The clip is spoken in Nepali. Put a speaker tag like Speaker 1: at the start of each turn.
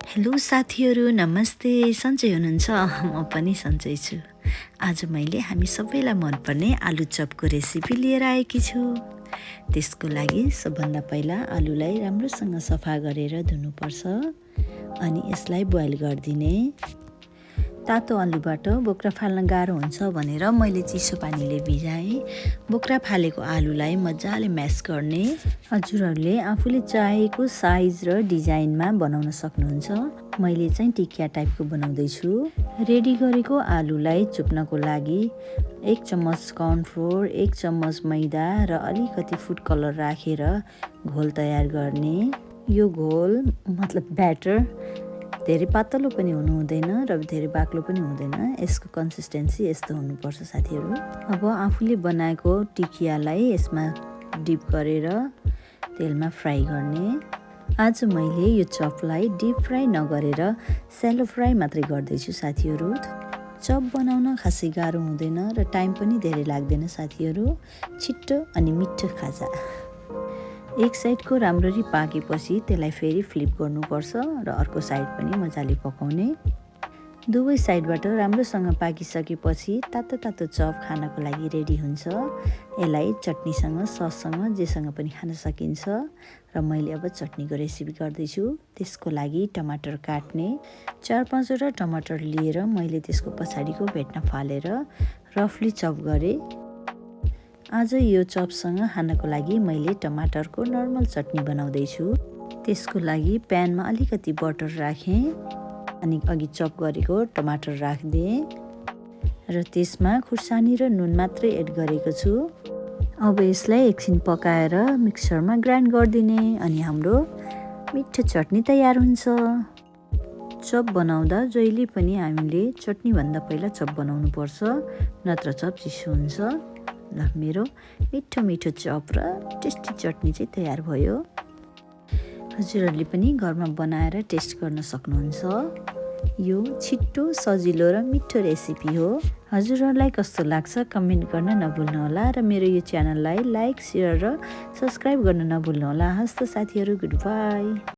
Speaker 1: हेलो साथीहरू, नमस्ते। सन्चै हुनुहुन्छ? म पनि सन्चै छु। आज मैले हामी सबैलाई मनपर्ने आलु चपको रेसिपी लिएर आएकी छु। त्यसको लागि सबभन्दा पहिला आलुलाई राम्रोसँग सफा गरेर धुनुपर्छ अनि यसलाई बोइल गरिदिने। तातो आलुबाट बोक्रा फाल्न गाह्रो हुन्छ भनेर मैले चिसो पानीले भिजाएँ। बोक्रा फालेको आलुलाई मजाले म्यास गर्ने। हजुरहरूले आफूले चाहेको साइज र डिजाइनमा बनाउन सक्नुहुन्छ। मैले चाहिँ टिकिया टाइपको बनाउँदैछु। रेडी गरेको आलुलाई चुप्नको लागि 1 चम्मच कर्नफ्लोर, 1 चम्मच मैदा र अलिकति फुड कलर राखेर घोल तयार गर्ने। यो घोल मतलब ब्याटर धेरै पातलो पनि हुनु हुँदैन र धेरै बाक्लो पनि हुँदैन। यसको कन्सिस्टेन्सी यस्तो हुनुपर्छ साथीहरू। अब आफूले बनाएको टिकियालाई यसमा डिप गरेर तेलमा फ्राई गर्ने। आज मैले यो चपलाई डिप फ्राई नगरेर सेलो फ्राई मात्रै गर्दैछु साथीहरू। चप बनाउन खासै गाह्रो हुँदैन र टाइम पनि धेरै लाग्दैन साथीहरू। छिट्टो अनि मिठो खाजा। एक साइडको राम्ररी पाकेपछि त्यसलाई फेरि फ्लिप गर्नुपर्छ र अर्को साइड पनि मजाले पकाउने। दुवै साइडबाट राम्रोसँग पाकिसकेपछि तातो तातो चप खानको लागि रेडी हुन्छ। यसलाई चटनीसँग, सससँग, जेसँग पनि खान सकिन्छ। र मैले अब चटनीको रेसिपी गर्दैछु। त्यसको लागि टमाटर काट्ने। 4-5वटा टमाटर लिएर मैले त्यसको पछाडिको भेट्न फालेर रफली चप गरेँ। आज यो चपसँग खानको लागि मैले टमाटरको नर्मल चटनी बनाउँदैछु। त्यसको लागि प्यानमा अलिकति बटर राखेँ अनि अघि चप गरेको टमाटर राखिदिएँ र त्यसमा खुर्सानी र नुन मात्रै एड गरेको छु। अब यसलाई एकछिन पकाएर मिक्सरमा ग्राइन्ड गरिदिने अनि हाम्रो मिठो चटनी तयार हुन्छ। चप बनाउँदा जहिले पनि हामीले चटनीभन्दा पहिला चप बनाउनु पर्छ, नत्र चप चिसो हुन्छ। ल, मेरो मिठो मिठो चप र टेस्टी चटनी चाहिँ तयार भयो। हजुरहरूले पनि घरमा बनाएर टेस्ट गर्न सक्नुहुन्छ। यो छिट्टो, सजिलो र मिठो रेसिपी हो। हजुरहरूलाई कस्तो लाग्छ कमेन्ट गर्न नभुल्नुहोला र मेरो यो च्यानललाई लाइक, सेयर र सब्सक्राइब गर्न नभुल्नुहोला। हस्त साथीहरू, गुड बाई।